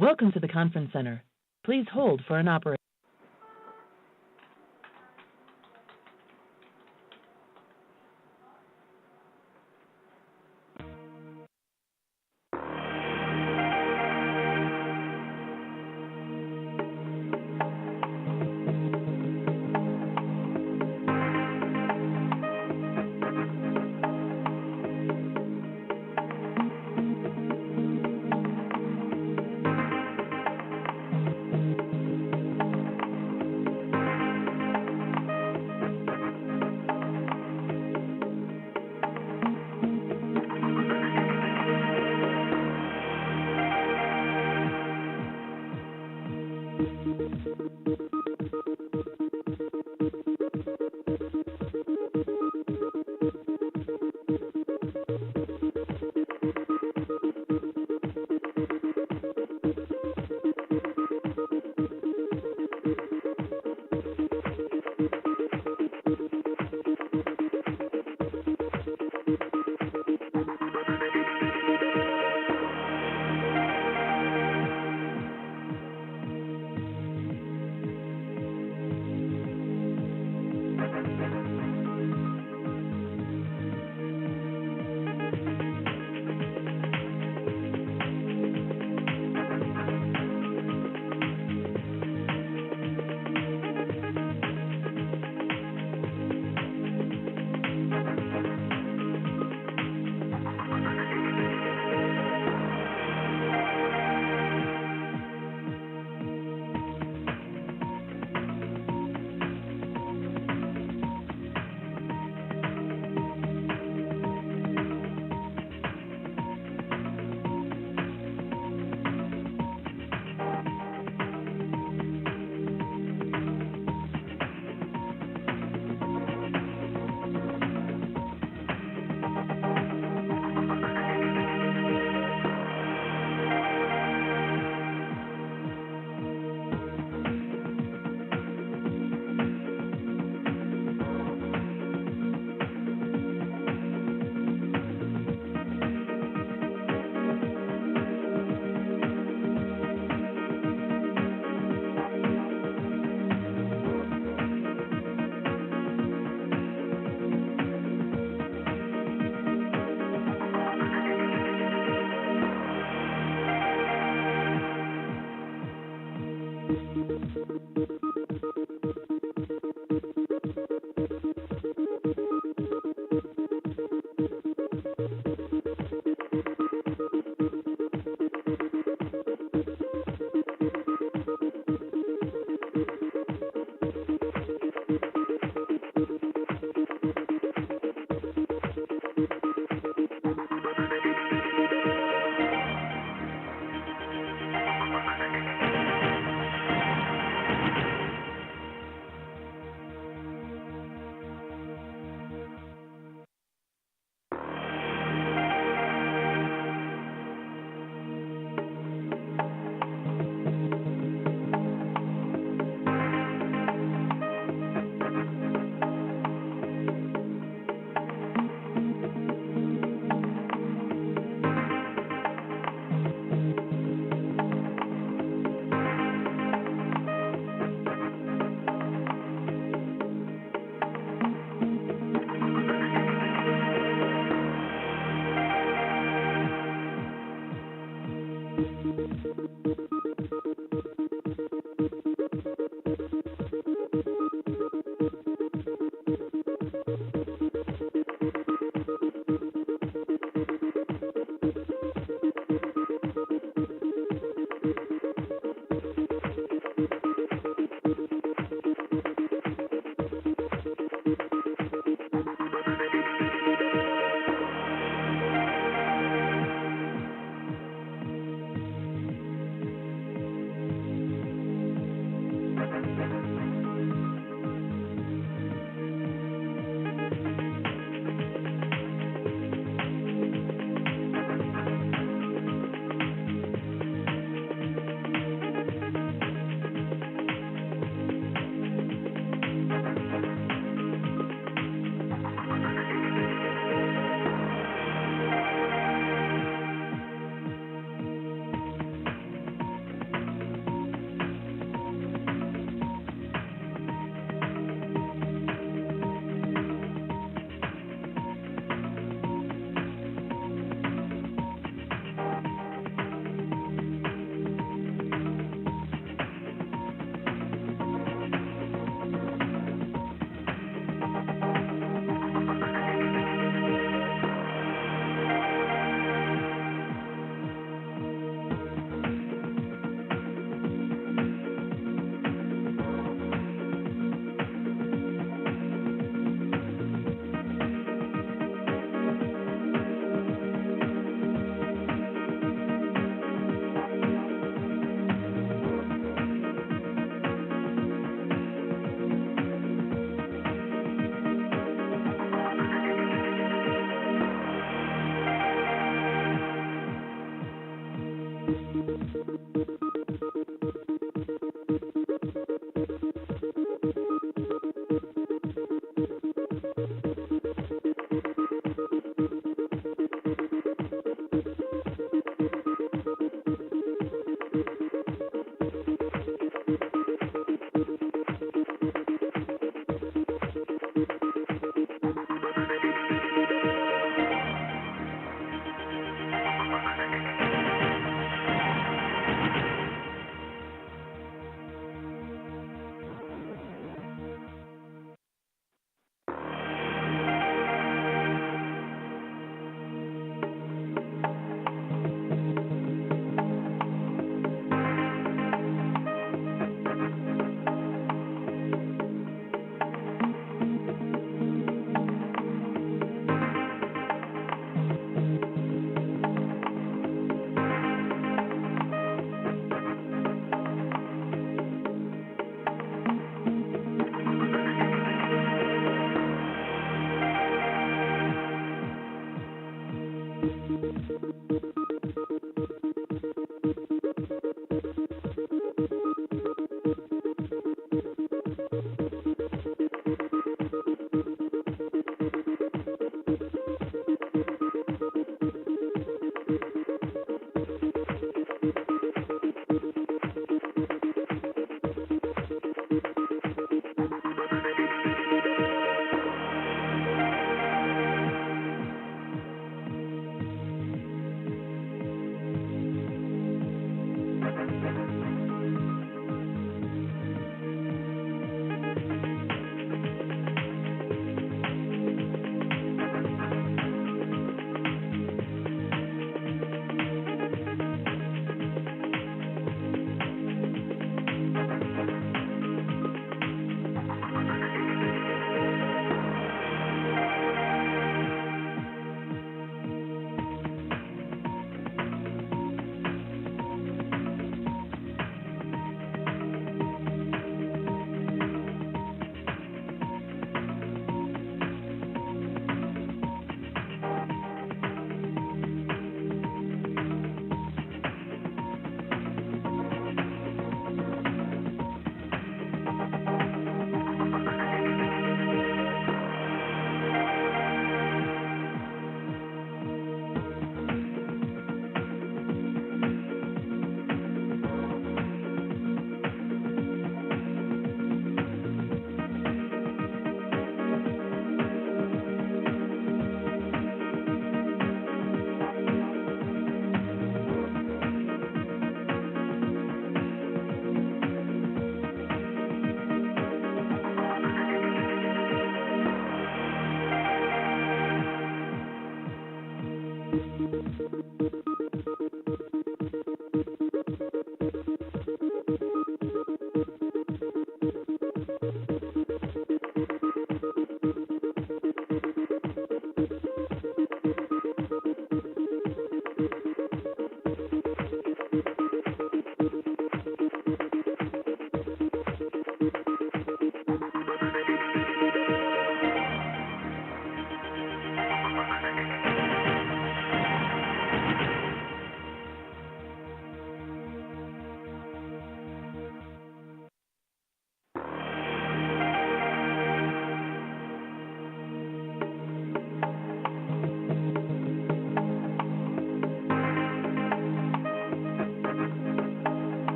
Welcome to the conference center. Please hold for an operator.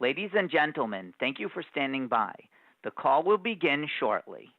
Ladies and gentlemen, thank you for standing by. The call will begin shortly.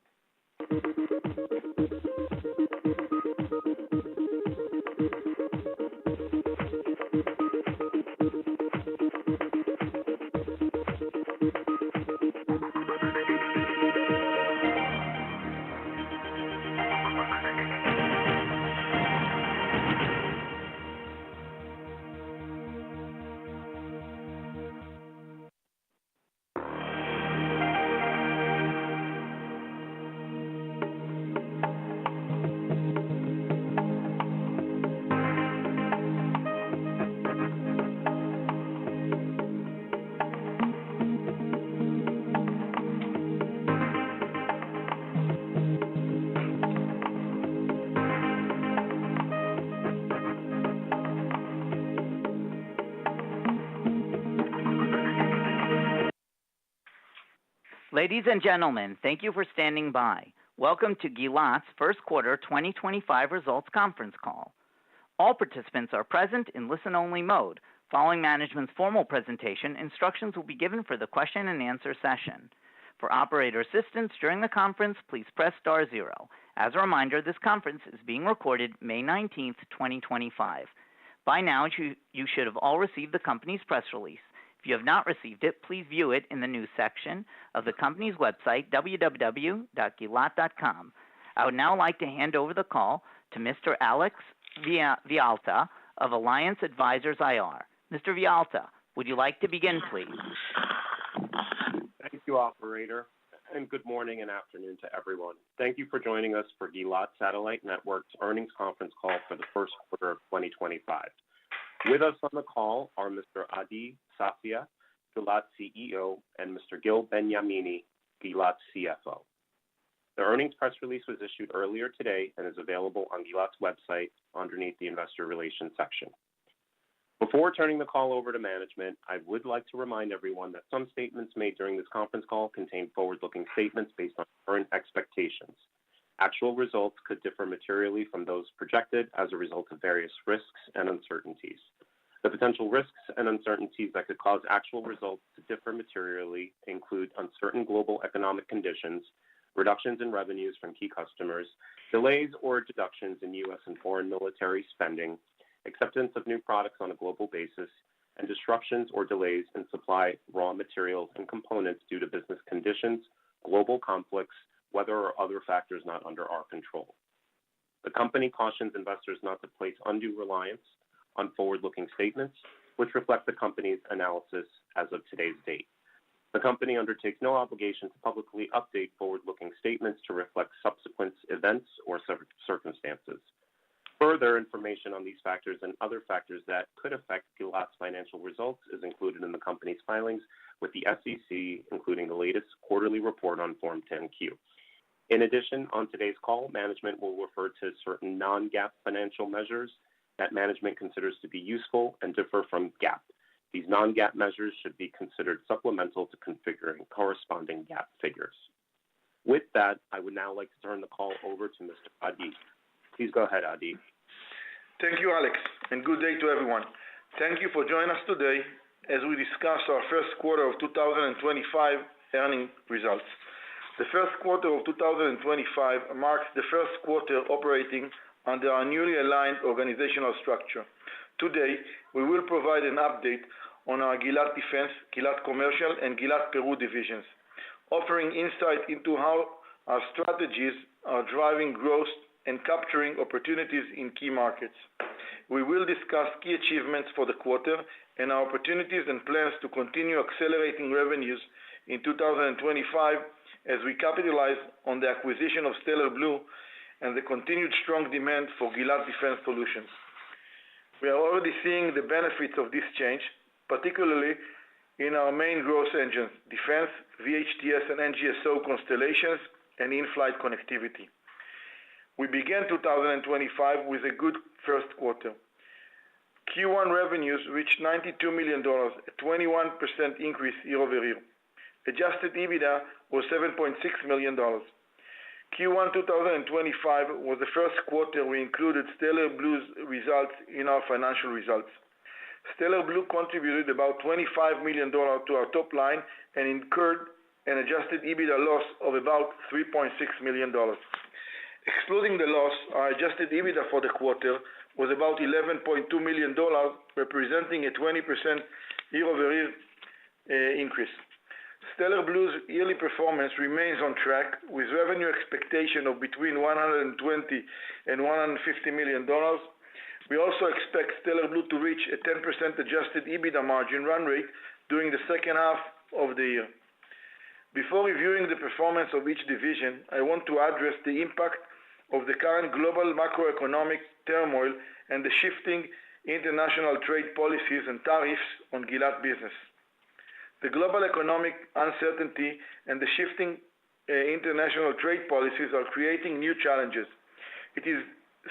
Ladies and gentlemen, thank you for standing by. Welcome to Gilat's first quarter 2025 results conference call. All participants are present in listen-only mode. Following management's formal presentation, instructions will be given for the question-and-answer session. For operator assistance during the conference, please press *0. As a reminder, this conference is being recorded May 19th, 2025. By now, you should have all received the company's press release. If you have not received it, please view it in the news section of the company's website, www.gilat.com. I would now like to hand over the call to Mr. Alex Villalta of Alliance Advisors IR. Mr. Vialta, would you like to begin, please? Thank you, operator, and good morning and afternoon to everyone. Thank you for joining us for Gilat Satellite Network's earnings conference call for the first quarter of 2025. With us on the call are Mr. Adi Sfadia, Gilat CEO, and Mr. Gil Benyamini, Gilat CFO. The earnings press release was issued earlier today and is available on Gilat's website underneath the Investor Relations section. Before turning the call over to management, I would like to remind everyone that some statements made during this conference call contain forward-looking statements based on current expectations. Actual results could differ materially from those projected as a result of various risks and uncertainties. The potential risks and uncertainties that could cause actual results to differ materially include uncertain global economic conditions, reductions in revenues from key customers, delays or deductions in U.S. and foreign military spending, acceptance of new products on a global basis, and disruptions or delays in supply raw materials and components due to business conditions, global conflicts, weather, or other factors not under our control. The company cautions investors not to place undue reliance on forward-looking statements, which reflect the company's analysis as of today's date. The company undertakes no obligation to publicly update forward-looking statements to reflect subsequent events or circumstances. Further information on these factors and other factors that could affect Gilat's financial results is included in the company's filings with the SEC, including the latest quarterly report on Form 10-Q. In addition, on today's call, management will refer to certain non-GAAP financial measures that management considers to be useful and differ from GAAP. These non-GAAP measures should be considered supplemental to configuring corresponding GAAP figures. With that, I would now like to turn the call over to Mr. Adi. Please go ahead, Adi. Thank you, Alex, and good day to everyone. Thank you for joining us today as we discuss our first quarter of 2025 earnings results. The first quarter of 2025 marks the first quarter operating under our newly aligned organizational structure. Today, we will provide an update on our Gilat Defense, Gilat Commercial, and Gilat Peru divisions, offering insight into how our strategies are driving growth and capturing opportunities in key markets. We will discuss key achievements for the quarter and our opportunities and plans to continue accelerating revenues in 2025 as we capitalize on the acquisition of Stellar Blu and the continued strong demand for Gilat Defense solutions. We are already seeing the benefits of this change, particularly in our main growth engines, defense, VHTS and NGSO constellations, and in-flight connectivity. We began 2025 with a good first quarter. Q1 revenues reached $92 million, a 21% increase year-over-year. Adjusted EBITDA was $7.6 million. Q1 2025 was the first quarter we included Stellar Blu's results in our financial results. Stellar Blu contributed about $25 million to our top line and incurred an adjusted EBITDA loss of about $3.6 million. Excluding the loss, our adjusted EBITDA for the quarter was about $11.2 million, representing a 20% year-over-year increase. Stellar Blu's yearly performance remains on track, with revenue expectation of between $120 and $150 million. We also expect Stellar Blu to reach a 10% adjusted EBITDA margin run rate during the second half of the year. Before reviewing the performance of each division, I want to address the impact of the current global macroeconomic turmoil and the shifting international trade policies and tariffs on Gilat business. The global economic uncertainty and the shifting international trade policies are creating new challenges. It is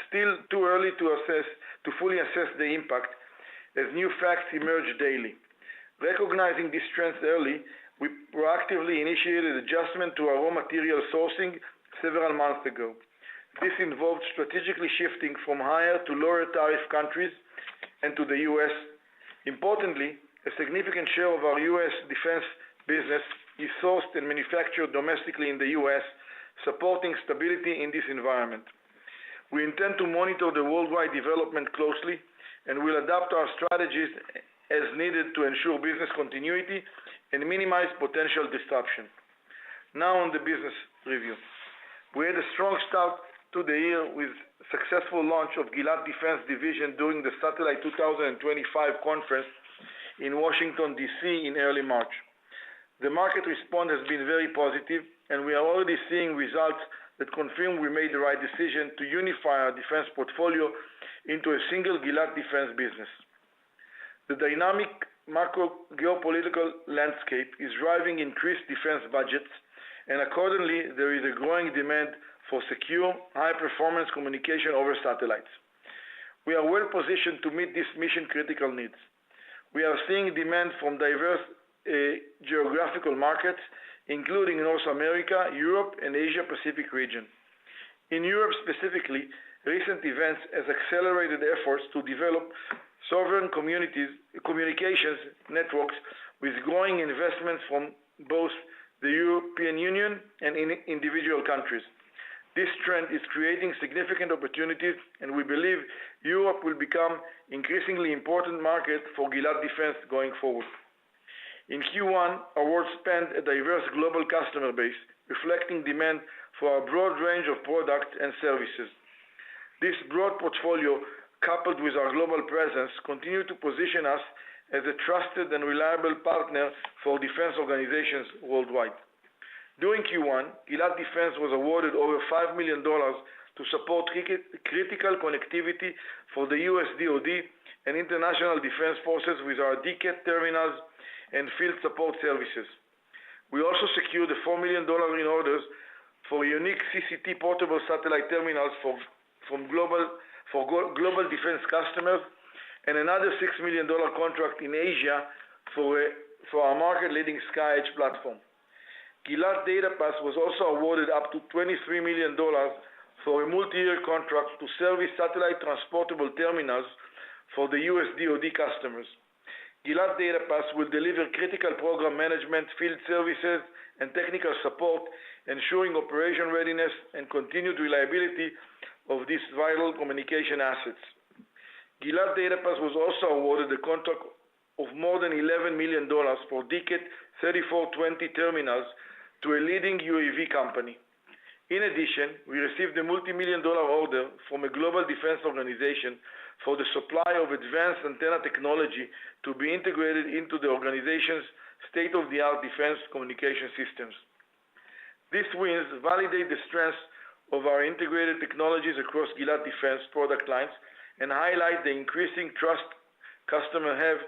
still too early to fully assess the impact as new facts emerge daily. Recognizing these trends early, we proactively initiated adjustment to our raw material sourcing several months ago. This involved strategically shifting from higher to lower tariff countries and to the U.S. Importantly, a significant share of our U.S. defense business is sourced and manufactured domestically in the U.S., supporting stability in this environment. We intend to monitor the worldwide development closely and will adapt our strategies as needed to ensure business continuity and minimize potential disruption. Now on the business review. We had a strong start to the year with successful launch of Gilat Defense Division during the Satellite 2025 conference in Washington, D.C. in early March. The market response has been very positive, and we are already seeing results that confirm we made the right decision to unify our defense portfolio into a single Gilat defense business. The dynamic macro geopolitical landscape is driving increased defense budgets, and accordingly, there is a growing demand for secure, high-performance communication over satellites. We are well positioned to meet these mission-critical needs. We are seeing demand from diverse geographical markets, including North America, Europe, and Asia-Pacific region. In Europe specifically, recent events has accelerated efforts to develop sovereign communications networks with growing investments from both the European Union and individual countries. This trend is creating significant opportunities, and we believe Europe will become increasingly important market for Gilat Defense going forward. In Q1, awards spanned a diverse global customer base, reflecting demand for a broad range of products and services. This broad portfolio, coupled with our global presence, continue to position us as a trusted and reliable partner for defense organizations worldwide. During Q1, Gilat Defense was awarded over $5 million to support critical connectivity for the U.S. DoD and international defense forces with our DCAT terminals and field support services. We also secured a $4 million in orders for unique CCT portable satellite terminals for global defense customers, and another $6 million contract in Asia for our market-leading SkyEdge platform. Gilat DataPass was also awarded up to $23 million for a multi-year contract to service satellite transportable terminals for the U.S. DoD customers. Gilat DataPass will deliver critical program management, field services, and technical support, ensuring operation readiness and continued reliability of these vital communication assets. Gilat DataPass was also awarded a contract of more than $11 million for DCAT 3420 terminals to a leading UAV company. In addition, we received a multi-million-dollar order from a global defense organization for the supply of advanced antenna technology to be integrated into the organization's state-of-the-art defense communication systems. These wins validate the strengths of our integrated technologies across Gilat Defense product lines and highlight the increasing trust customers have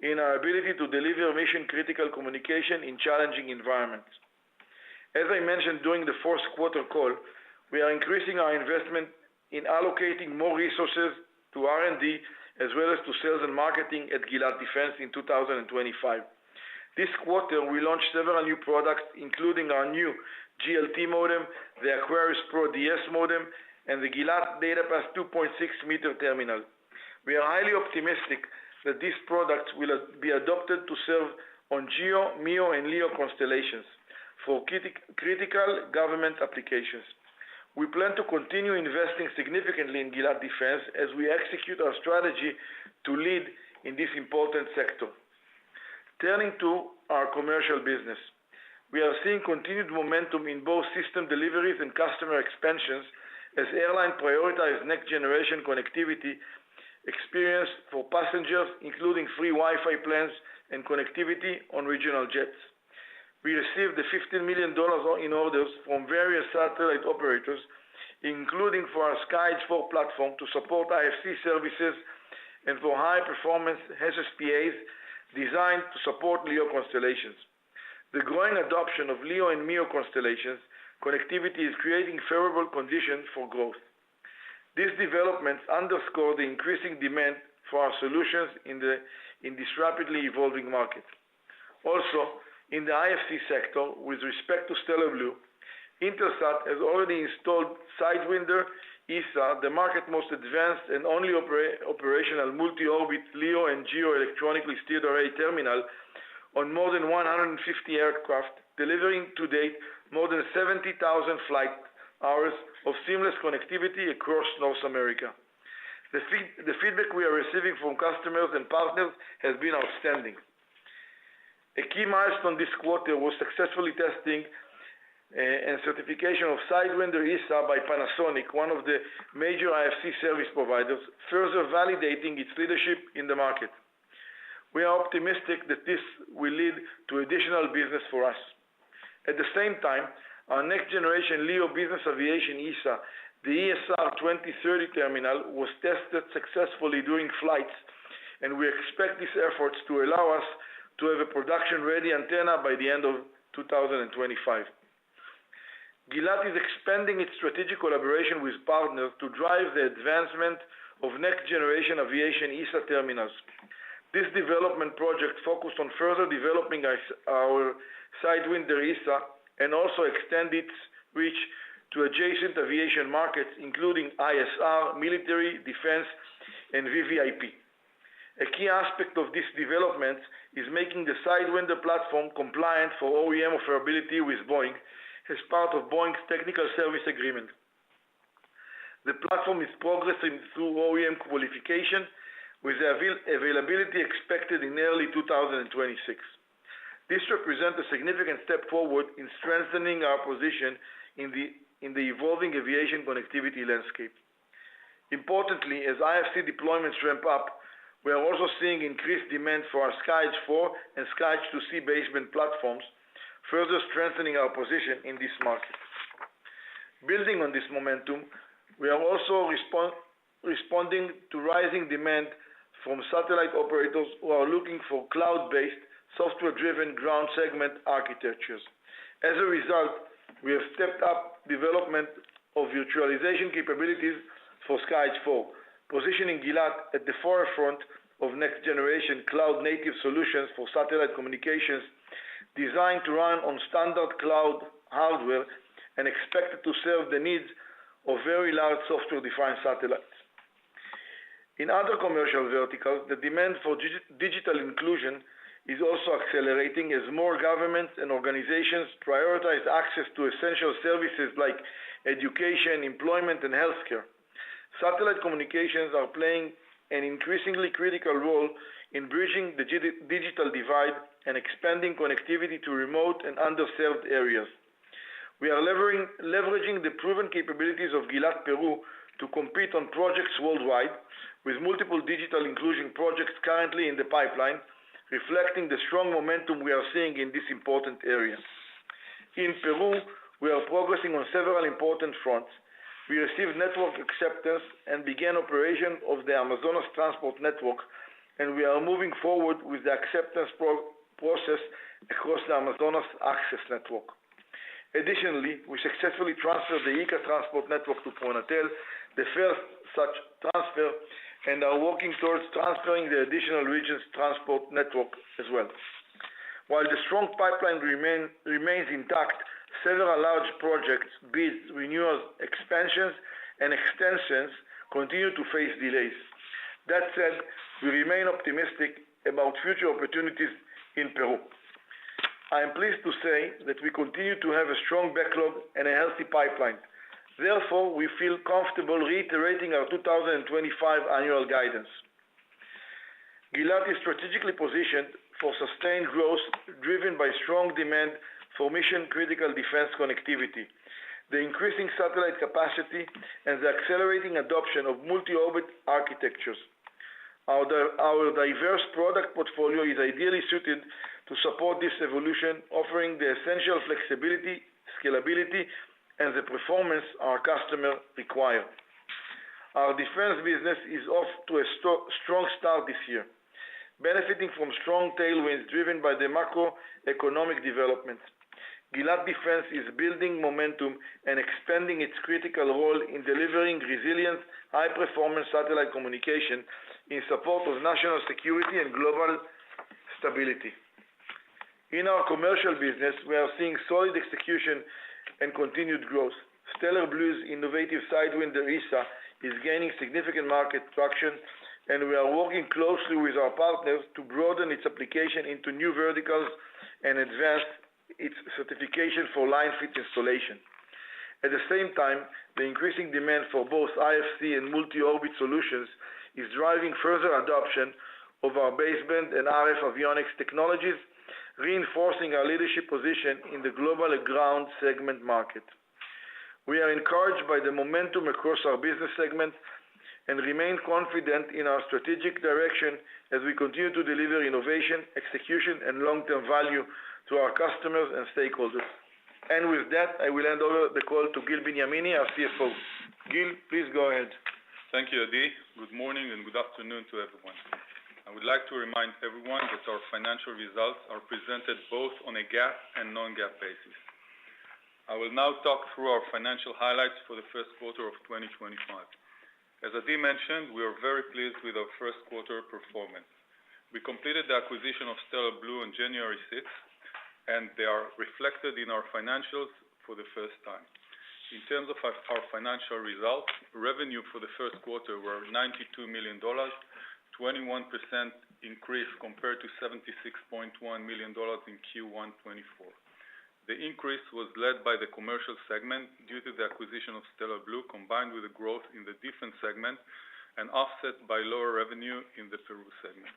in our ability to deliver mission-critical communication in challenging environments. As I mentioned during the fourth quarter call, we are increasing our investment in allocating more resources to R&D as well as to sales and marketing at Gilat Defense in 2025. This quarter, we launched several new products, including our new GLT modem, the Aquarius Pro DS modem, and the Gilat DataPass 2.6-meter terminal. We are highly optimistic that these products will be adopted to serve on GEO, MEO, and LEO constellations for critical government applications. We plan to continue investing significantly in Gilat Defense as we execute our strategy to lead in this important sector. Turning to our commercial business, we are seeing continued momentum in both system deliveries and customer expansions as airlines prioritize next-generation connectivity experience for passengers, including free Wi-Fi plans and connectivity on regional jets. We received the $15 million in orders from various satellite operators, including for our SkyEdge 4 platform to support IFC services and for high-performance SSPAs designed to support LEO constellations. The growing adoption of LEO and MEO constellations connectivity is creating favorable conditions for growth. These developments underscore the increasing demand for our solutions in this rapidly evolving market. Also, in the IFC sector, with respect to Stellar Blu, Intelsat has already installed Sidewinder ESA, the market's most advanced and only operational multi-orbit LEO and GEO electronically steered array terminal on more than 150 aircraft, delivering to date more than 70,000 flight hours of seamless connectivity across North America. The feedback we are receiving from customers and partners has been outstanding. A key milestone this quarter was successfully testing and certification of Sidewinder ESA by Panasonic, one of the major IFC service providers, further validating its leadership in the market. We are optimistic that this will lead to additional business for us. At the same time, our next generation LEO business aviation ESA, the ESR 2030 terminal, was tested successfully during flights, and we expect these efforts to allow us to have a production-ready antenna by the end of 2025. Gilat is expanding its strategic collaboration with partners to drive the advancement of next-generation aviation ESA terminals. This development project focused on further developing our Sidewinder ESA and also extend its reach to adjacent aviation markets, including ISR, military, defense, and VVIP. A key aspect of this development is making the Sidewinder platform compliant for OEM offerability with Boeing as part of Boeing's technical service agreement. The platform is progressing through OEM qualification, with the availability expected in early 2026. This represents a significant step forward in strengthening our position in the evolving aviation connectivity landscape. Importantly, as IFC deployments ramp up, we are also seeing increased demand for our SkyEdge IV and SkyEdge II-C baseband platforms, further strengthening our position in this market. Building on this momentum, we are also responding to rising demand from satellite operators who are looking for cloud-based, software-driven ground segment architectures. As a result, we have stepped up development of virtualization capabilities for SkyEdge IV, positioning Gilat at the forefront of next-generation cloud-native solutions for satellite communications designed to run on standard cloud hardware and expected to serve the needs of very large software-defined satellites. In other commercial verticals, the demand for digital inclusion is also accelerating as more governments and organizations prioritize access to essential services like education, employment, and healthcare. Satellite communications are playing an increasingly critical role in bridging the digital divide and expanding connectivity to remote and underserved areas. We are leveraging the proven capabilities of Gilat Peru to compete on projects worldwide, with multiple digital inclusion projects currently in the pipeline, reflecting the strong momentum we are seeing in this important area. In Peru, we are progressing on several important fronts. We received network acceptance and began operation of the Amazonas Transport Network, and we are moving forward with the acceptance process across the Amazonas Access Network. Additionally, we successfully transferred the ICA Transport Network to Pronatel, the first such transfer, and are working towards transferring the additional region's transport network as well. While the strong pipeline remains intact, several large projects, bids, renewals, expansions, and extensions continue to face delays. That said, we remain optimistic about future opportunities in Peru. I am pleased to say that we continue to have a strong backlog and a healthy pipeline. Therefore, we feel comfortable reiterating our 2025 annual guidance. Gilat is strategically positioned for sustained growth driven by strong demand for mission-critical defense connectivity, the increasing satellite capacity, and the accelerating adoption of multi-orbit architectures. Our diverse product portfolio is ideally suited to support this evolution, offering the essential flexibility, scalability, and the performance our customers require. Our defense business is off to a strong start this year, benefiting from strong tailwinds driven by the macroeconomic developments. Gilat Defense is building momentum and expanding its critical role in delivering resilient, high-performance satellite communication in support of national security and global stability. In our commercial business, we are seeing solid execution and continued growth. Stellar Blu's innovative Sidewinder ESA is gaining significant market traction, and we are working closely with our partners to broaden its application into new verticals and advance its certification for line-fit installation. At the same time, the increasing demand for both IFC and multi-orbit solutions is driving further adoption of our baseband and RF avionics technologies, reinforcing our leadership position in the global ground segment market. We are encouraged by the momentum across our business segments and remain confident in our strategic direction as we continue to deliver innovation, execution, and long-term value to our customers and stakeholders. And with that, I will hand over the call to Gil Benyamini, our CFO. Gil, please go ahead. Thank you, Adi. Good morning and good afternoon to everyone. I would like to remind everyone that our financial results are presented both on a GAAP and non-GAAP basis. I will now talk through our financial highlights for the first quarter of 2025. As Adi mentioned, we are very pleased with our first quarter performance. We completed the acquisition of Stellar Blu on January 6th, and they are reflected in our financials for the first time. In terms of our financial results, revenue for the first quarter were $92 million, 21% increase compared to $76.1 million in Q1 24. The increase was led by the commercial segment due to the acquisition of Stellar Blu, combined with the growth in the defense segment and offset by lower revenue in the Peru segment.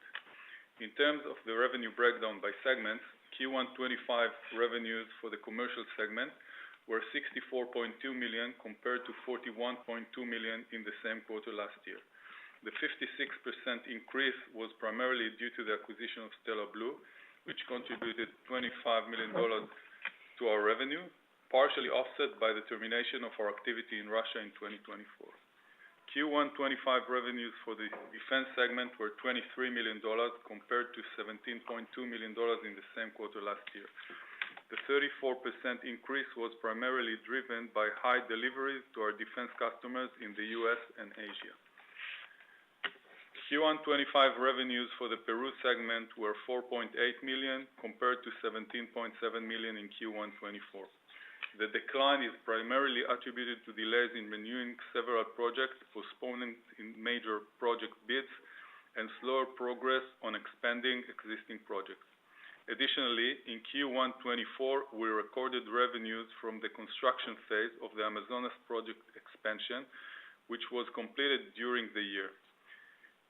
In terms of the revenue breakdown by segments, Q1 25 revenues for the commercial segment were $64.2 million compared to $41.2 million in the same quarter last year. The 56% increase was primarily due to the acquisition of Stellar Blu, which contributed $25 million to our revenue, partially offset by the termination of our activity in Russia in 2024. Q1 25 revenues for the defense segment were $23 million compared to $17.2 million in the same quarter last year. The 34% increase was primarily driven by high deliveries to our defense customers in the U.S. and Asia. Q1 25 revenues for the Peru segment were $4.8 million compared to $17.7 million in Q1 24. The decline is primarily attributed to delays in renewing several projects, postponement in major project bids, and slower progress on expanding existing projects. Additionally, in Q1 24, we recorded revenues from the construction phase of the Amazonas project expansion, which was completed during the year.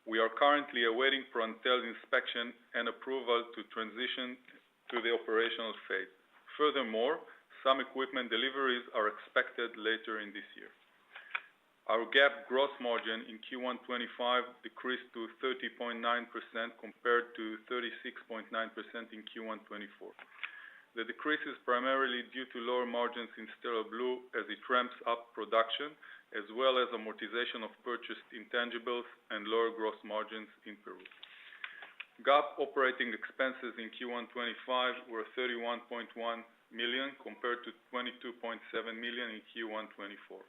We are currently awaiting Prontel's inspection and approval to transition to the operational phase. Furthermore, some equipment deliveries are expected later in this year. Our GAAP gross margin in Q1 25 decreased to 30.9% compared to 36.9% in Q1 24. The decrease is primarily due to lower margins in Stellar Blu as it ramps up production, as well as amortization of purchased intangibles and lower gross margins in Peru. GAAP operating expenses in Q1 25 were $31.1 million compared to $22.7 million in Q1 24.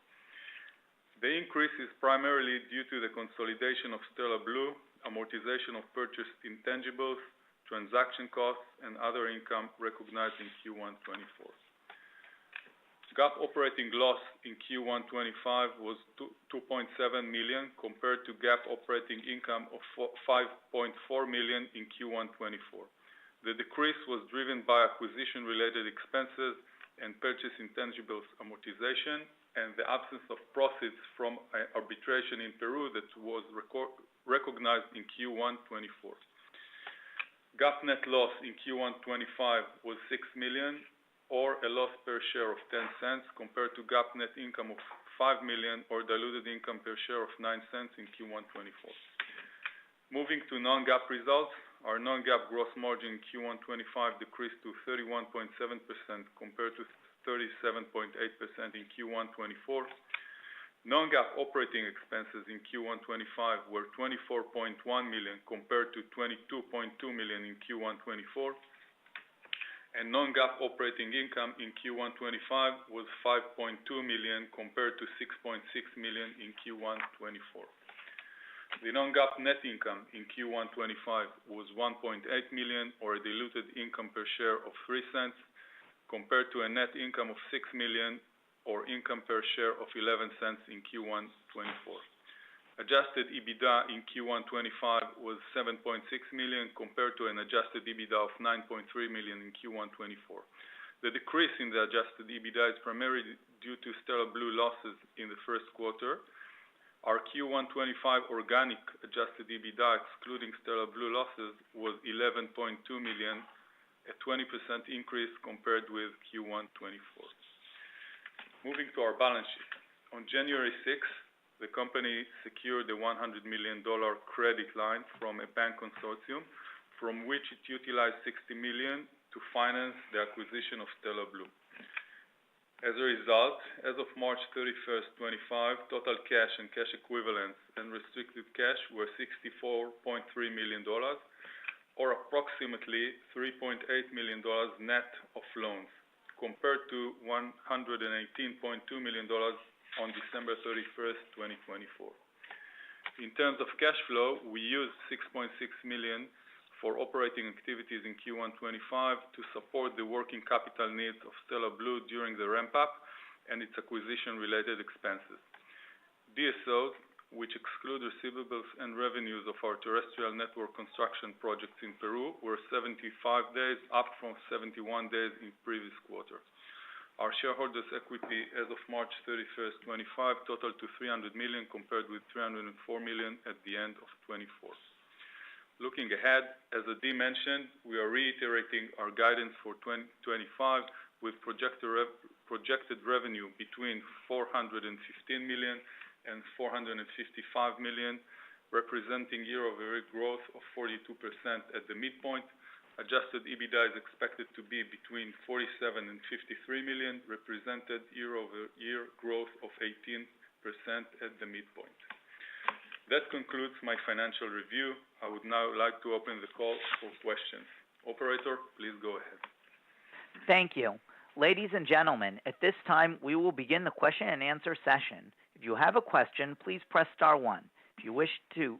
The increase is primarily due to the consolidation of Stellar Blu, amortization of purchased intangibles, transaction costs, and other income recognized in Q1 24. GAAP operating loss in Q1 25 was $2.7 million compared to GAAP operating income of $5.4 million in Q1 24. The decrease was driven by acquisition-related expenses and purchase intangibles amortization and the absence of proceeds from arbitration in Peru that was recognized in Q1 24. GAAP net loss in Q1 25 was $6 million, or a loss per share of 10 cents, compared to GAAP net income of $5 million, or diluted income per share of 9 cents in Q1 24. Moving to non-GAAP results, our non-GAAP gross margin in Q1 25 decreased to 31.7% compared to 37.8% in Q1 24. Non-GAAP operating expenses in Q1 25 were $24.1 million compared to $22.2 million in Q1 24. And non-GAAP operating income in Q1 25 was $5.2 million compared to $6.6 million in Q1 24. The non-GAAP net income in Q1 25 was $1.8 million, or a diluted income per share of 3 cents, compared to a net income of $6 million, or income per share of 11 cents in Q1 24. Adjusted EBITDA in Q1 25 was $7.6 million compared to an adjusted EBITDA of $9.3 million in Q1 24. The decrease in the adjusted EBITDA is primarily due to Stellar Blu losses in the first quarter. Our Q1 25 organic adjusted EBITDA, excluding Stellar Blu losses, was $11.2 million, a a 20% increase compared with Q1 24. Moving to our balance sheet. On January 6th, the company secured a $100 million credit line from a bank consortium, from which it utilized $60 million to finance the acquisition of Stellar Blu. As a result, as of March 31st, 25, total cash and cash equivalents and restricted cash were $64.3 million, or approximately $3.8 million net of loans, compared to $118.2 million on December 31st, 2024. In terms of cash flow, we used $6.6 million for operating activities in Q1 25 to support the working capital needs of Stellar Blu during the ramp-up and its acquisition-related expenses. DSOs, which exclude receivables and revenues of our terrestrial network construction projects in Peru, were 75 days, up from 71 days in previous quarter. Our shareholders' equity as of March 31st, 25 totaled to $300 million compared with $304 million at the end of 24. Looking ahead, as Adi mentioned, we are reiterating our guidance for 2025 with projected revenue between $415 million and $455 million, representing year-over-year growth of 42% at the midpoint. Adjusted EBITDA is expected to be between $47 and $53 million, represented year-over-year growth of 18% at the midpoint. That concludes my financial review. I would now like to open the call for questions. Operator, please go ahead. Thank you. Ladies and gentlemen, at this time, we will begin the question and answer session. If you have a question, please press star 1. If you wish to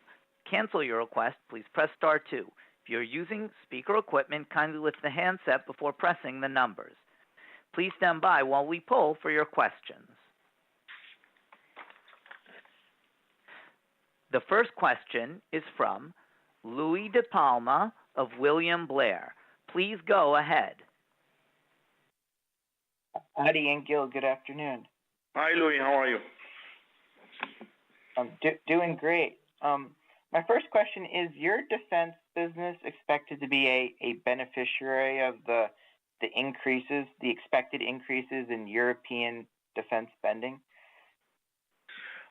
cancel your request, please press star 2. If you're using speaker equipment, kindly lift the handset before pressing the numbers. Please stand by while we poll for your questions. The first question is from Louie DePalma of William Blair. Please go ahead. Adi and Gil, good afternoon. Hi, Louie. How are you? I'm doing great. My first question is, your defense business expected to be a beneficiary of the expected increases in European defense spending?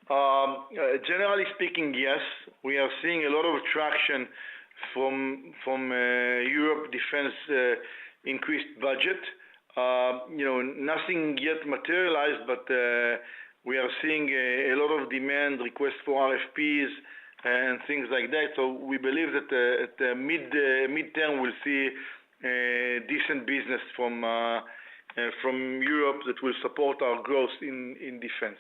Generally speaking, yes. We are seeing a lot of traction from Europe defense increased budget. Nothing yet materialized, but we are seeing a lot of demand, requests for RFPs and things like that. So we believe that at the midterm we'll see decent business from Europe that will support our growth in defense.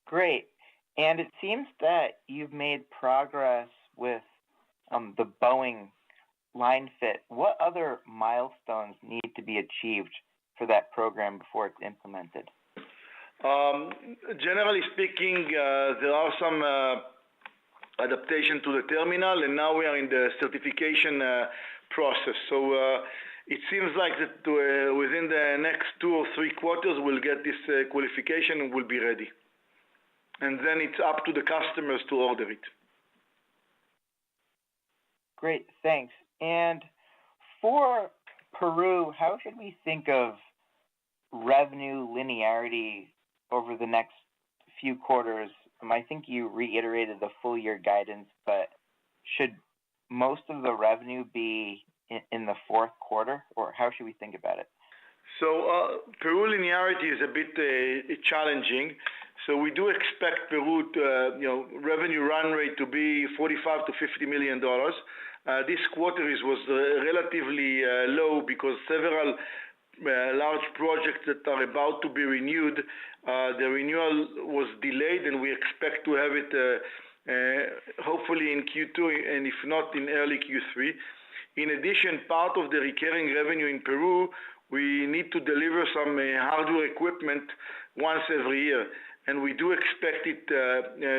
Great. And it seems that you've made progress with the Boeing line fit. What other milestones need to be achieved for that program before it's implemented? Generally speaking, there are some adaptation to the terminal, and now we are in the certification process. So it seems like that within the next 2 or 3 quarters, we'll get this qualification and we'll be ready. And then it's up to the customers to order it. Great, thanks. And for Peru, how should we think of revenue linearity over the next few quarters? I think you reiterated the full year guidance, but should most of the revenue be in the fourth quarter, or how should we think about it? So Peru linearity is a bit challenging. So we do expect Peru revenue run rate to be $45 to $50 million. This quarter was relatively low because several large projects that are about to be renewed, the renewal was delayed, and we expect to have it hopefully in Q2, and if not in early Q3. In addition, part of the recurring revenue in Peru, we need to deliver some hardware equipment once every year, and we do expect it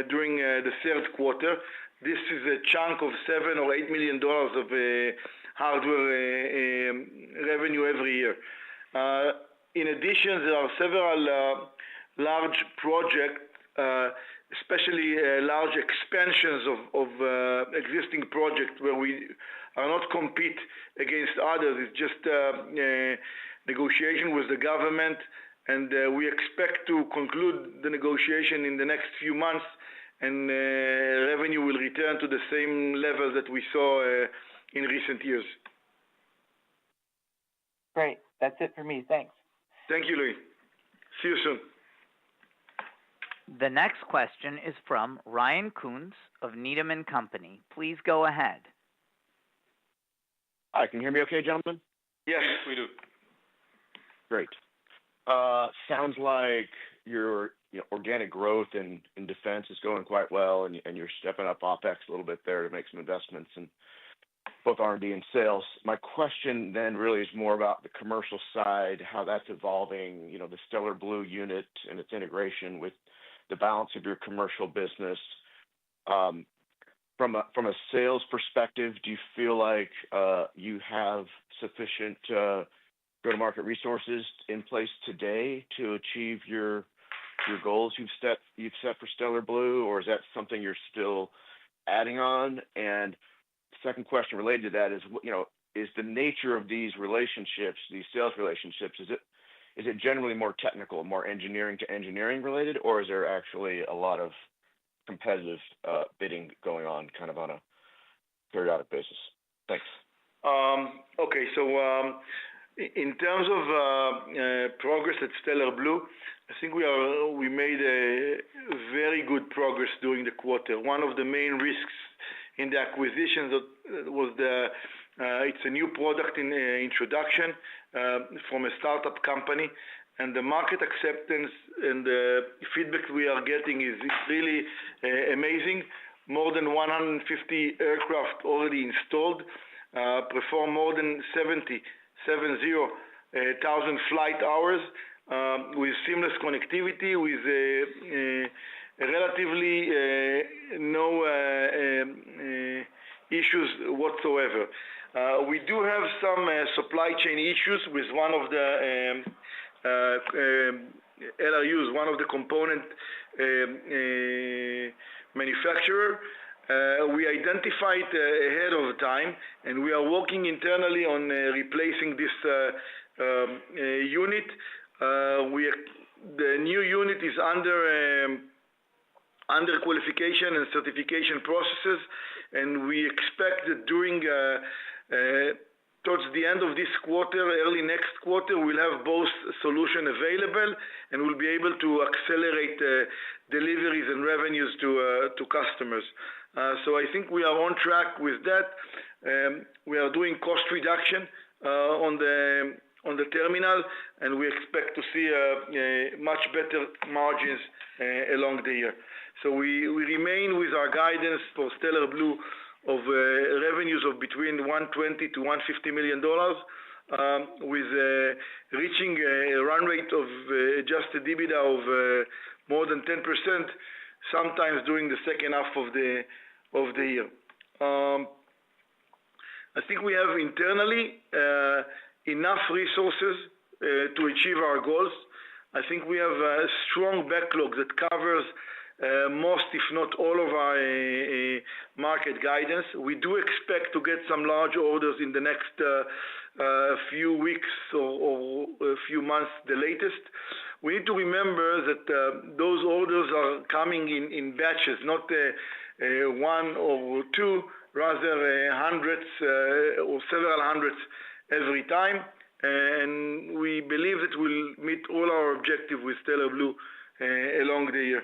during the third quarter. This is a chunk of $7 or $8 million of hardware revenue every year. In addition, there are several large projects especially large expansions of existing projects where we are not compete against others. It's just negotiation with the government, and we expect to conclude the negotiation in the next few months, and revenue will return to the same level that we saw in recent years. Great. That's it for me. Thanks. Thank you, Louis. See you soon. The next question is from Ryan Koontz of Needham & Company. Please go ahead. Hi, can you hear me okay, gentlemen? Yes, we do. Great. Sounds like your organic growth in defense is going quite well, and you're stepping up OpEx a little bit there to make some investments in both R&D and sales. My question then really is more about the commercial side, how that's evolving, the Stellar Blu unit and its integration with the balance of your commercial business. From a sales perspective, do you feel like you have sufficient go-to-market resources in place today to achieve your goals you've set for Stellar Blu, or is that something you're still adding on? And second question related to that is, is the nature of these relationships, these sales relationships, is it generally more technical, more engineering to engineering related, or is there actually a lot of competitive bidding going on kind of on a periodic basis? Thanks. Okay, so in terms of progress at Stellar Blu, I think we made a very good progress during the quarter. One of the main risks in the acquisition was it's a new product in introduction from a startup company, and the market acceptance and the feedback we are getting is really amazing. More than 150 aircraft already installed, perform more than 70,000 flight hours with seamless connectivity, with relatively no issues whatsoever. We do have some supply chain issues with one of the LRUs, one of the component manufacturer. We identified ahead of time, and we are working internally on replacing this unit. The new unit is under qualification and certification processes, and we expect that during towards the end of this quarter, early next quarter, we'll have both solution available, and we'll be able to accelerate deliveries and revenues to customers. So I think we are on track with that. We are doing cost reduction on the terminal, and we expect to see much better margins along the year. So we remain with our guidance for Stellar Blu of revenues of between $120 to $150 million, with reaching a run rate of adjusted EBITDA of more than 10%, sometimes during the second half of the year. I think we have internally enough resources to achieve our goals. I think we have a strong backlog that covers most, if not all, of our market guidance. We do expect to get some large orders in the next few weeks or a few months, the latest. We need to remember that those orders are coming in batches, not one or two, rather hundreds or several hundreds every time. And we believe that we'll meet all our objectives with Stellar Blu along the year.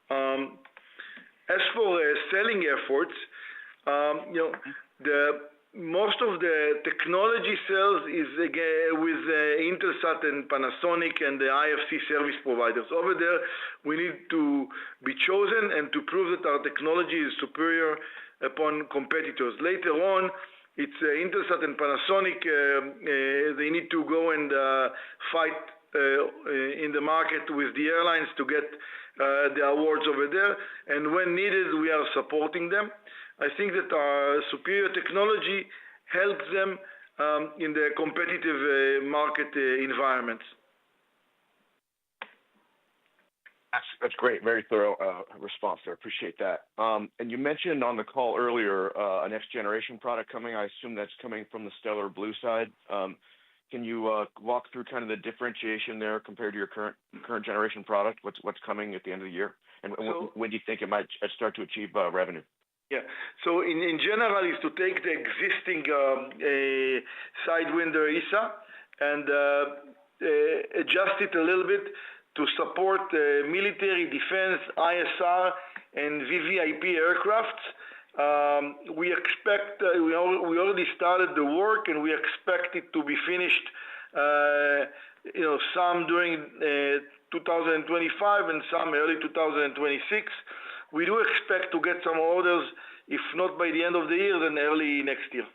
As for selling efforts, most of the technology sales is with Intelsat and Panasonic and the IFC service providers. Over there, we need to be chosen and to prove that our technology is superior upon competitors. Later on, it's Intelsat and Panasonic. They need to go and fight in the market with the airlines to get the awards over there. And when needed, we are supporting them. I think that our superior technology helps them in the competitive market environments. That's great. Very thorough response there. Appreciate that. And you mentioned on the call earlier a next generation product coming. I assume that's coming from the Stellar Blu side. Can you walk through kind of the differentiation there compared to your current generation product? What's coming at the end of the year? And when do you think it might start to achieve revenue? Yeah. So in general, is to take the existing Sidewinder ESA and adjust it a little bit to support military, defense, ISR, and VVIP aircraft. We expect we already started the work, and we expect it to be finished, some during 2025 and some early 2026. We do expect to get some orders, if not by the end of the year, then early next year.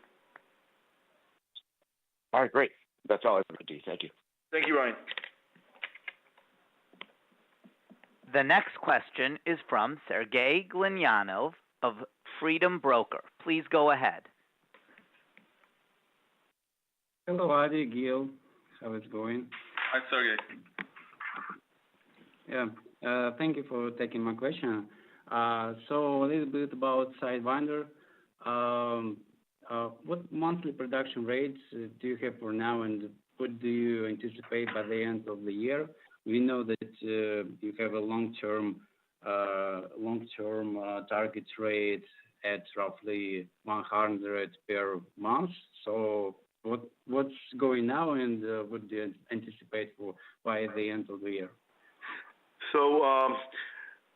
All right, great. That's all I have, D. Thank you. Thank you, Ryan. The next question is from Sergey Glinyanov of Freedom Broker. Please go ahead. Hello, Adi, Gil. How it's going? Hi, Sergey. Yeah, thank you for taking my question. So a little bit about Sidewinder. What monthly production rates do you have for now, and what do you anticipate by the end of the year? We know that you have a long-term target rate at roughly 100 per month. So what's going now, and what do you anticipate for by the end of the year? So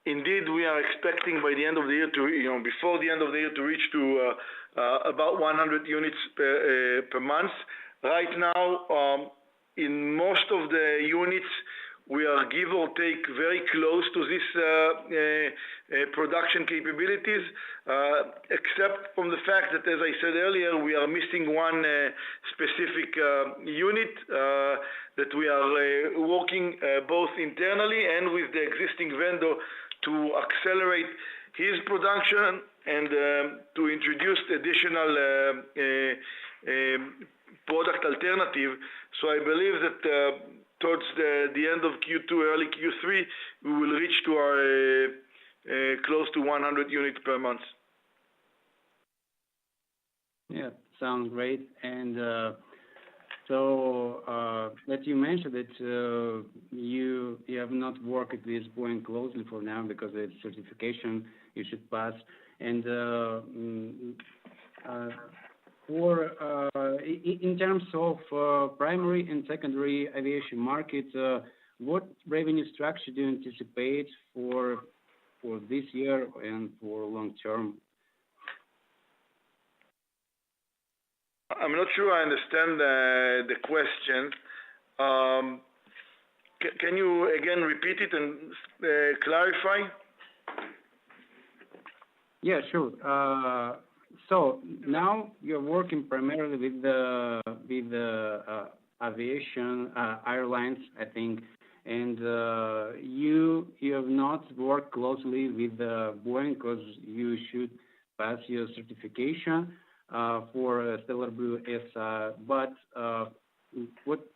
indeed, we are expecting by the end of the year to, before the end of the year, to reach to about 100 units per month. Right now, in most of the units, we are give or take very close to this production capabilities, except from the fact that, as I said earlier, we are missing one specific unit that we are working both internally and with the existing vendor to accelerate his production and to introduce additional product alternative. So I believe that towards the end of Q2, early Q3, we will reach to our close to 100 units per month. Yeah, sounds great. And so that you mentioned that you have not worked with Boeing closely for now because it's certification you should pass. And in terms of primary and secondary aviation market, what revenue structure do you anticipate for this year and for long term? I'm not sure I understand the question. Can you again repeat it and clarify? Yeah, sure. So now you're working primarily with the aviation airlines, I think, and you have not worked closely with Boeing because you should pass your certification for Stellar Blu ESA. But what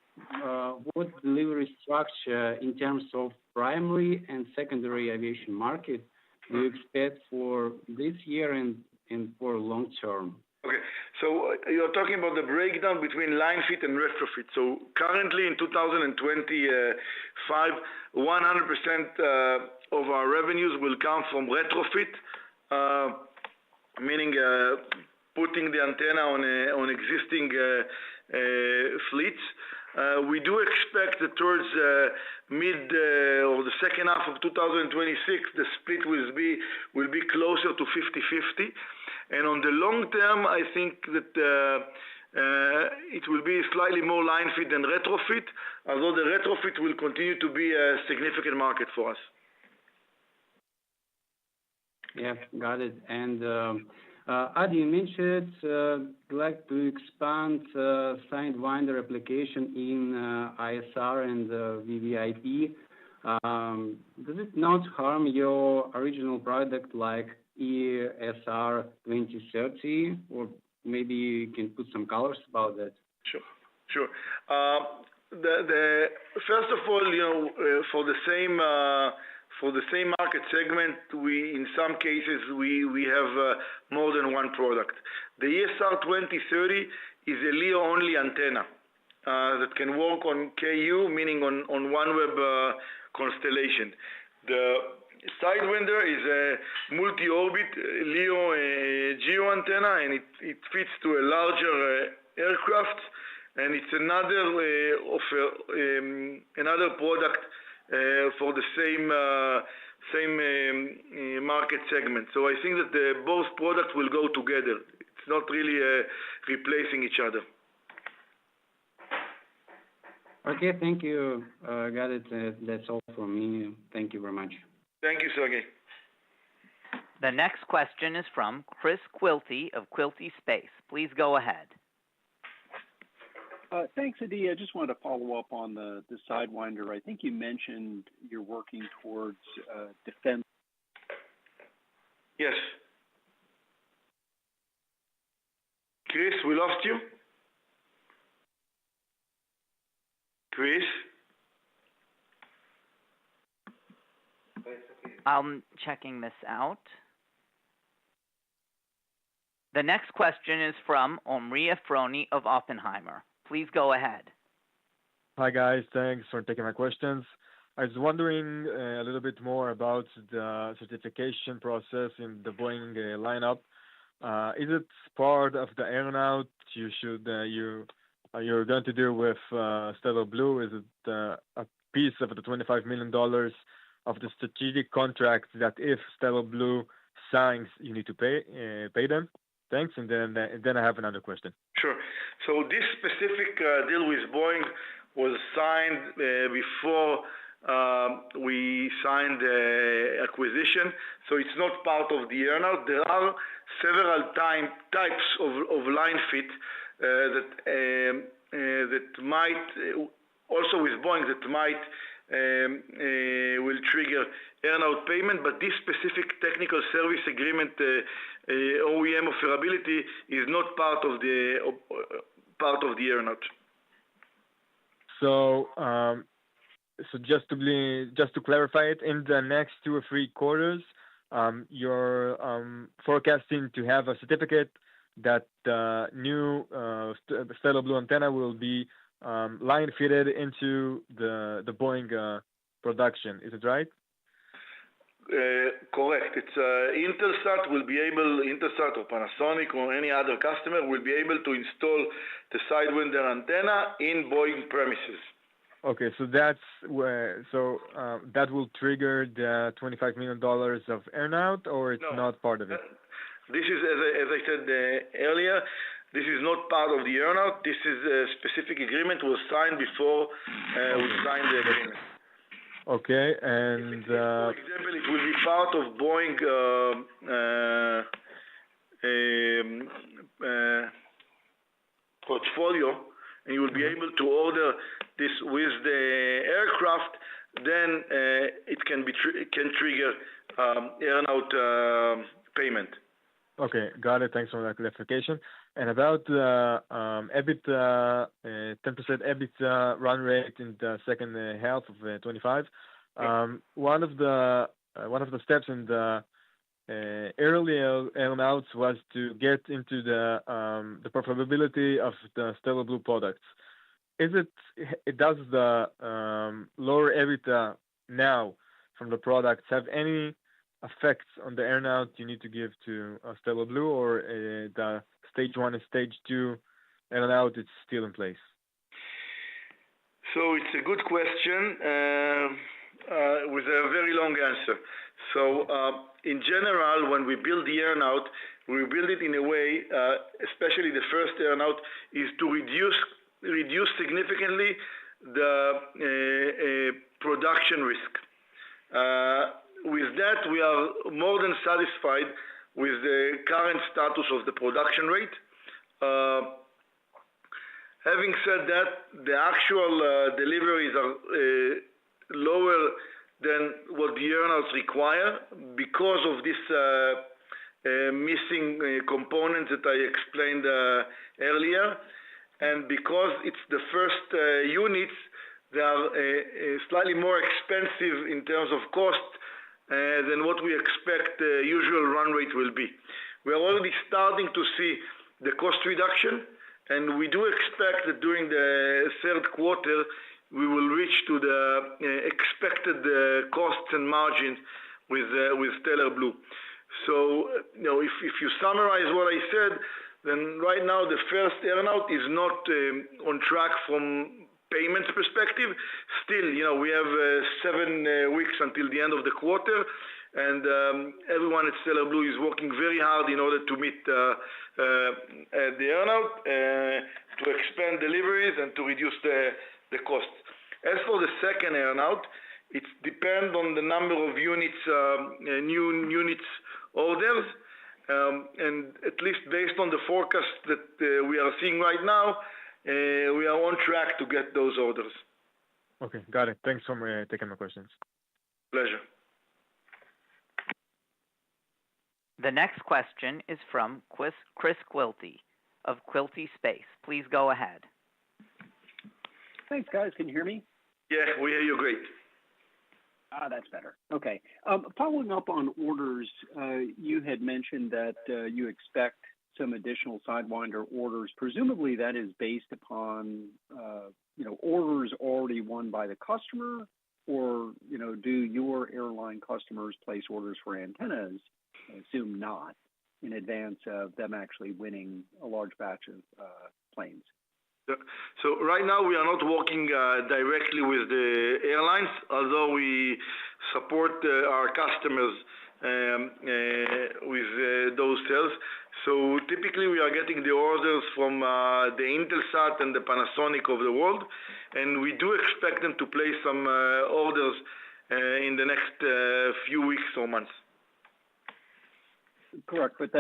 delivery structure in terms of primary and secondary aviation market do you expect for this year and for long term? Okay, so you're talking about the breakdown between line fit and retrofit. So currently in 2025, 100% of our revenues will come from retrofit, meaning putting the antenna on existing fleets. We do expect that towards mid or the second half of 2026, the split will be closer to 50-50. And on the long term, I think that it will be slightly more line fit than retrofit, although the retrofit will continue to be a significant market for us. Yeah, got it. And Adi, you mentioned like to expand Sidewinder application in ISR and VVIP. Does it not harm your original product like ESR 2030, or maybe you can put some colors about that? Sure. First of all, for the same market segment, in some cases, we have more than one product. The ESR 2030 is a LEO-only antenna that can work on KU, meaning on OneWeb constellation. The Sidewinder is a multi-orbit LEO GEO antenna, and it fits to a larger aircraft, and it's another product for the same market segment. So I think that both products will go together. It's not really replacing each other. Okay, thank you. Got it. That's all for me. Thank you very much. Thank you, Sergey. The next question is from Chris Quilty of Quilty Space. Please go ahead. Thanks, Adi. I just wanted to follow up on the Sidewinder. I think you mentioned you're working towards defense. Yes. Chris, we lost you. Chris? I'm checking this out. The next question is from Omri Efroni of Oppenheimer. Please go ahead. Hi, guys. Thanks for taking my questions. I was wondering a little bit more about the certification process in the Boeing lineup. Is it part of the earnout you're going to do with Stellar Blu? Is it a piece of the $25 million of the strategic contract that if Stellar Blu signs, you need to pay them? Thanks, and then I have another question. Sure. So this specific deal with Boeing was signed before we signed the acquisition, so it's not part of the earnout. There are several types of line fit that might also with Boeing that might will trigger earnout payment, but this specific technical service agreement OEM offerability is not part of the earnout. So just to clarify it, in the next 2 or 3 quarters, you're forecasting to have a certificate that the new Stellar Blu antenna will be line fitted into the Boeing production. Is it right? Correct. It's Intelsat or Panasonic or any other customer will be able to install the Sidewinder antenna in Boeing premises. Okay, so that's where that will trigger the $25 million of earnout, or it's not part of it? This is, as I said earlier, this is not part of the earnout. This is a specific agreement was signed before we signed the agreement. Okay, and for example, it will be part of Boeing portfolio, and you will be able to order this with the aircraft. Then it can trigger earnout payment. Okay, got it. Thanks for that clarification. And about the EBITDA, 10% EBITDA run rate in the second half of 25. One of the steps in the earlier earnouts was to get into the profitability of the Stellar Blu products. Does the lower EBITDA now from the products have any effects on the earnout you need to give to Stellar Blu, or the stage 1 and stage 2 earnout is still in place? So it's a good question with a very long answer. So in general, when we build the earnout, we build it in a way, especially the first earnout, is to reduce significantly the production risk. With that, we are more than satisfied with the current status of the production rate. Having said that, the actual deliveries are lower than what the earnouts require because of this missing component that I explained earlier, and because it's the first units, they are slightly more expensive in terms of cost than what we expect the usual run rate will be. We are already starting to see the cost reduction, and we do expect that during the third quarter, we will reach to the expected costs and margins with Stellar Blu. So, if you summarize what I said, then right now the first earnout is not on track from payments perspective. Still, we have 7 weeks until the end of the quarter, and everyone at Stellar Blu is working very hard in order to meet the earnout, to expand deliveries and to reduce the costs. As for the second earnout, it depends on the number of units, new units orders, and at least based on the forecast that we are seeing right now, we are on track to get those orders. Okay, got it. Thanks for taking my questions. Pleasure. The next question is from Chris Quilty of Quilty Space. Please go ahead. Thanks, guys. Can you hear me? Yeah, we hear you great. That's better. Okay. Following up on orders, you had mentioned that you expect some additional Sidewinder orders. Presumably that is based upon, orders already won by the customer, or, do your airline customers place orders for antennas, I assume not, in advance of them actually winning a large batch of planes? So right now we are not working directly with the airlines, although we support our customers with those sales. So typically we are getting the orders from the Intelsat and the Panasonic of the world, and we do expect them to place some orders in the next few weeks or months. Correct, but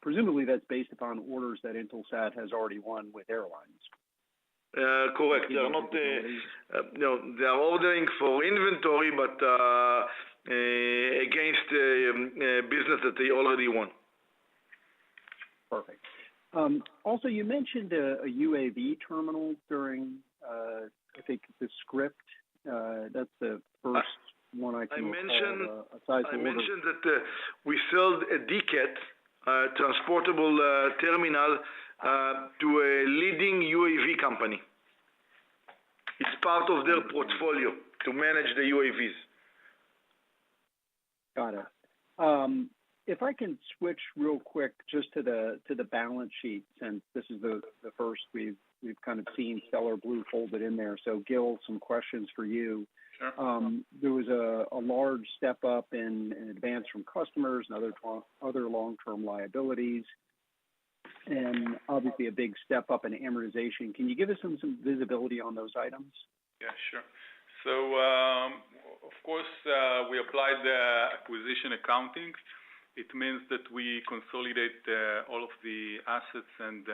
presumably that's based upon orders that Intelsat has already won with airlines. Correct. They are not. They are ordering for inventory, but against business that they already won. Perfect. Also, you mentioned a UAV terminal during, I think, the script. That's the first one I can recall. I mentioned that we sold a DCAT, transportable terminal, to a leading UAV company. It's part of their portfolio to manage the UAVs. Got it. If I can switch real quick just to the balance sheet, since this is the first we've kind of seen Stellar Blu folded in there. So Gil, some questions for you. Sure. There was a large step up in advance from customers and other long-term liabilities, and obviously a big step up in amortization. Can you give us some visibility on those items? Yeah, sure. So, of course, we applied the acquisition accounting. It means that we consolidate all of the assets and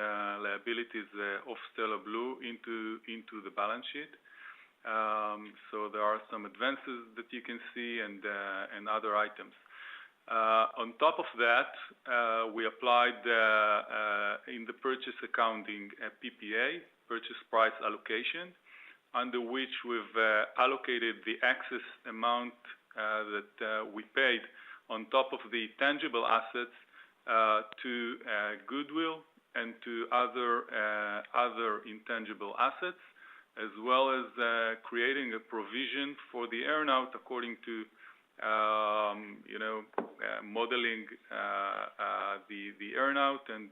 liabilities of Stellar Blu into the balance sheet. So there are some advances that you can see and other items. On top of that, we applied in the purchase accounting a PPA, purchase price allocation, under which we've allocated the excess amount that we paid on top of the tangible assets to goodwill and to other intangible assets, as well as creating a provision for the earnout according to modeling the earnout and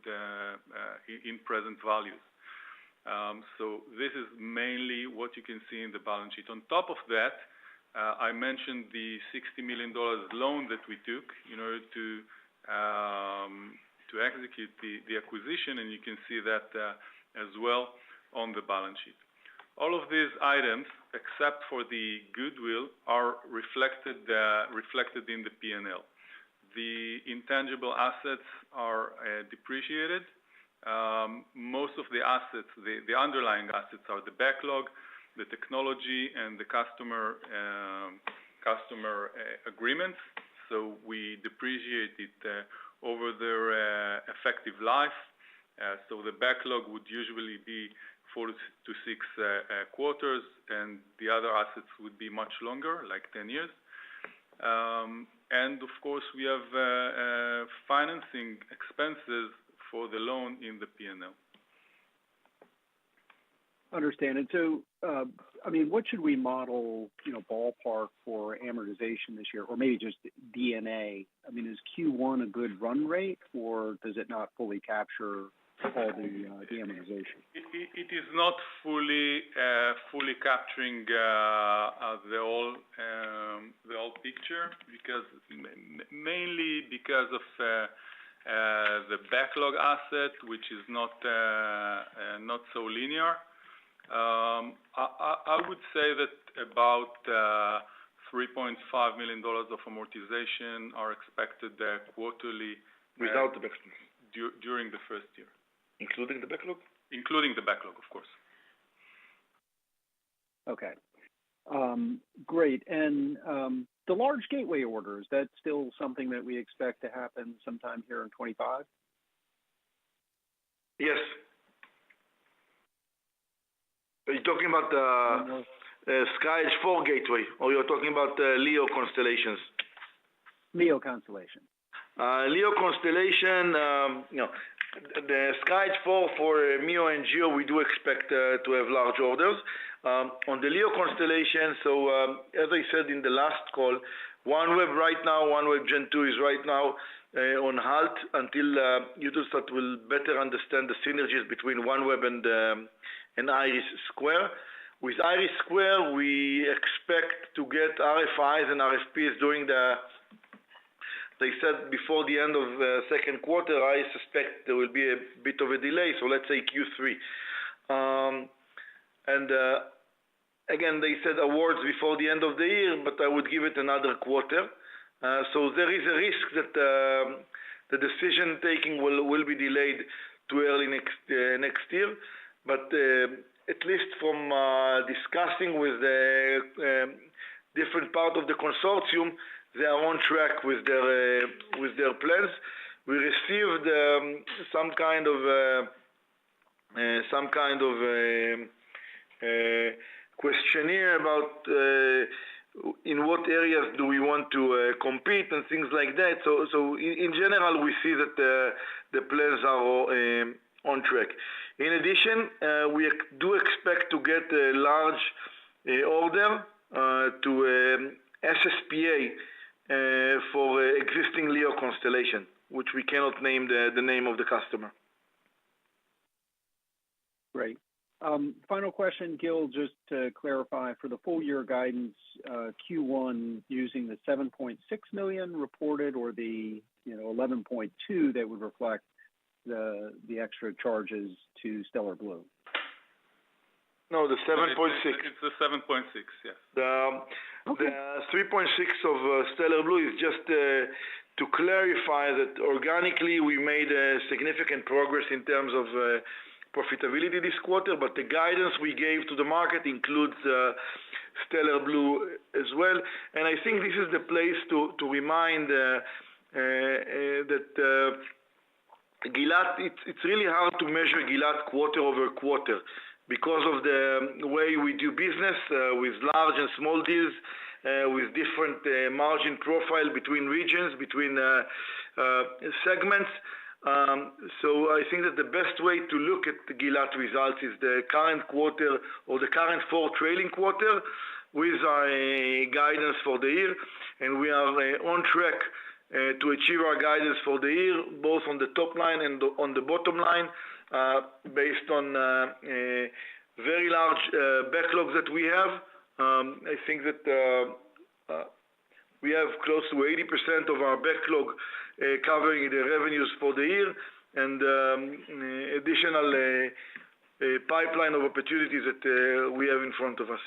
in present values. So this is mainly what you can see in the balance sheet. On top of that, I mentioned the $60 million loan that we took in order to execute the acquisition, and you can see that as well on the balance sheet. All of these items, except for the goodwill, are reflected in the P&L. The intangible assets are depreciated. Most of the assets, the underlying assets, are the backlog, the technology, and the customer agreements. So we depreciate it over their effective life. So the backlog would usually be 4 to 6 quarters, and the other assets would be much longer, like 10 years. And of course, we have financing expenses for the loan in the P&L. Understand. And so, I mean, what should we model, ballpark for amortization this year, or maybe just D&A? I mean, is Q1 a good run rate, or does it not fully capture all the amortization? It is not fully capturing the whole picture, because mainly because of the backlog asset, which is not so linear. I would say that about $3.5 million of amortization are expected quarterly. Without the backlog? During the first year. Including the backlog? Including the backlog, of course. Okay. Great. And the large gateway orders, that's still something that we expect to happen sometime here in 25? Yes. Are you talking about the SkyEdge IV gateway, or you're talking about LEO constellations? LEO constellation. LEO constellation, the SkyEdge IV for MEO and GEO, we do expect to have large orders. On the LEO constellation, so as I said in the last call, OneWeb right now, OneWeb Gen 2 is right now on halt until Eutelsat will better understand the synergies between OneWeb and IRIS². With IRIS², we expect to get RFIs and RFPs during they said before the end of the second quarter. I suspect there will be a bit of a delay, so let's say Q3. Again, they said awards before the end of the year, but I would give it another quarter. So there is a risk that the decision taking will be delayed to early next year. But at least from discussing with the different part of the consortium, they are on track with their plans. We received some kind of questionnaire about in what areas do we want to compete and things like that. So in general, we see that the plans are on track. In addition, we do expect to get a large order to SSPA for existing LEO constellation, which we cannot name the name of the customer. Great. Final question, Gil, just to clarify, for the full year guidance, Q1 using the 7.6 million reported, or the 11.2 that would reflect the extra charges to Stellar Blu? No, the 7.6. It's the 7.6, yes. Okay. The 3.6 of Stellar Blu is just to clarify that organically we made significant progress in terms of profitability this quarter, but the guidance we gave to the market includes Stellar Blu as well. And I think this is the place to remind that Gilat, it's really hard to measure Gilat quarter over quarter because of the way we do business with large and small deals, with different margin profile between regions, between segments. So I think that the best way to look at the Gilat results is the current quarter or the current 4 trailing quarter with our guidance for the year, and we are on track to achieve our guidance for the year, both on the top line and on the bottom line, based on very large backlogs that we have. I think that we have close to 80% of our backlog covering the revenues for the year, and additional pipeline of opportunities that we have in front of us.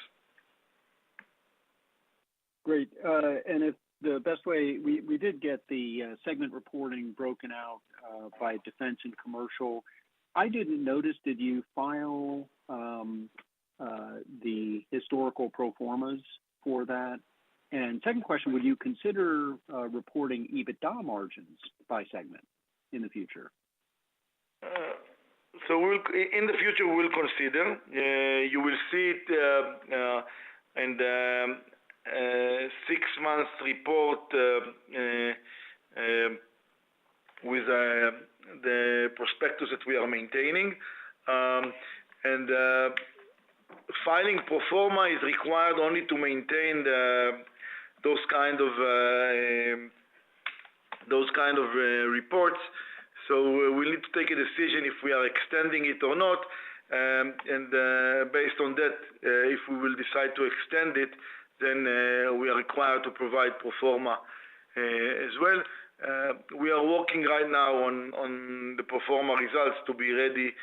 Great. And if the best way, we did get the segment reporting broken out by defense and commercial. I didn't notice, did you file the historical pro formas for that? And second question, would you consider reporting EBITDA margins by segment in the future? So in the future, we'll consider. You will see it, and 6-month report with the prospectus that we are maintaining. And filing pro forma is required only to maintain those kind of reports. So we'll need to take a decision if we are extending it or not. And based on that, if we will decide to extend it, then we are required to provide pro forma as well. We are working right now on the pro forma results to be ready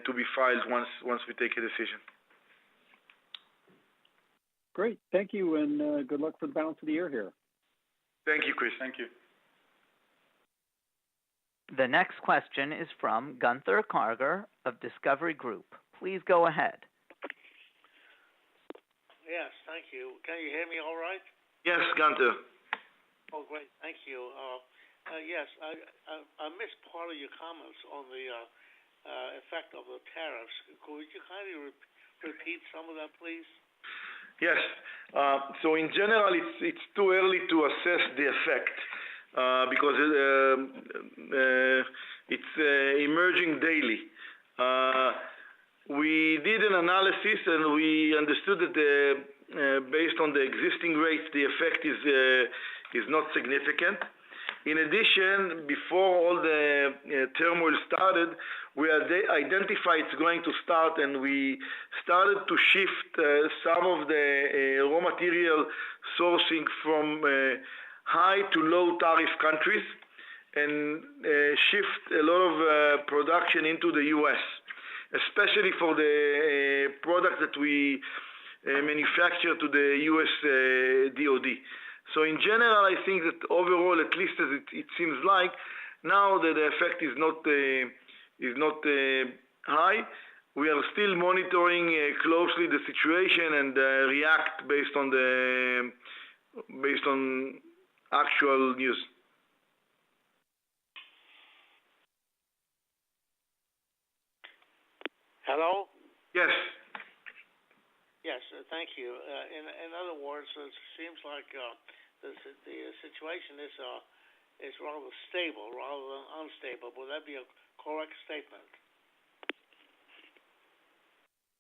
to be filed once we take a decision. Great. Thank you, and good luck for the balance of the year here. Thank you, Chris. Thank you. The next question is from Gunther Karger of Discovery Group. Please go ahead. Yes, thank you. Can you hear me all right? Yes, Gunther. Oh, great. Thank you. Yes, I missed part of your comments on the effect of the tariffs. Could you kindly repeat some of that, please? Yes. So in general, it's too early to assess the effect because it's emerging daily. We did an analysis and we understood that based on the existing rates, the effect is not significant. In addition, before all the turmoil started, we identified it's going to start, and we started to shift some of the raw material sourcing from high to low tariff countries and shift a lot of production into the U.S., especially for the products that we manufacture to the U.S. DoD. So in general, I think that overall, at least as it seems like, now that the effect is not high, we are still monitoring closely the situation and react based on actual news. Hello? Yes. Yes, thank you. In other words, it seems like the situation is rather stable rather than unstable. Would that be a correct statement?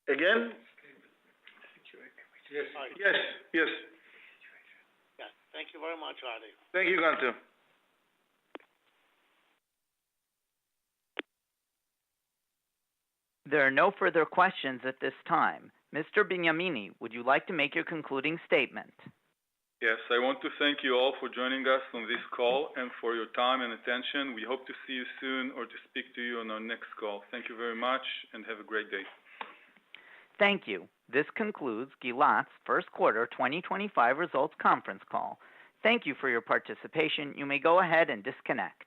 Again? Yes. Yes. Yes. Yeah. Thank you very much, Adi. Thank you, Gunther. There are no further questions at this time. Mr. Benyamini, would you like to make your concluding statement? Yes, I want to thank you all for joining us on this call and for your time and attention. We hope to see you soon or to speak to you on our next call. Thank you very much and have a great day. Thank you. This concludes Gilat's first quarter 2025 results conference call. Thank you for your participation. You may go ahead and disconnect.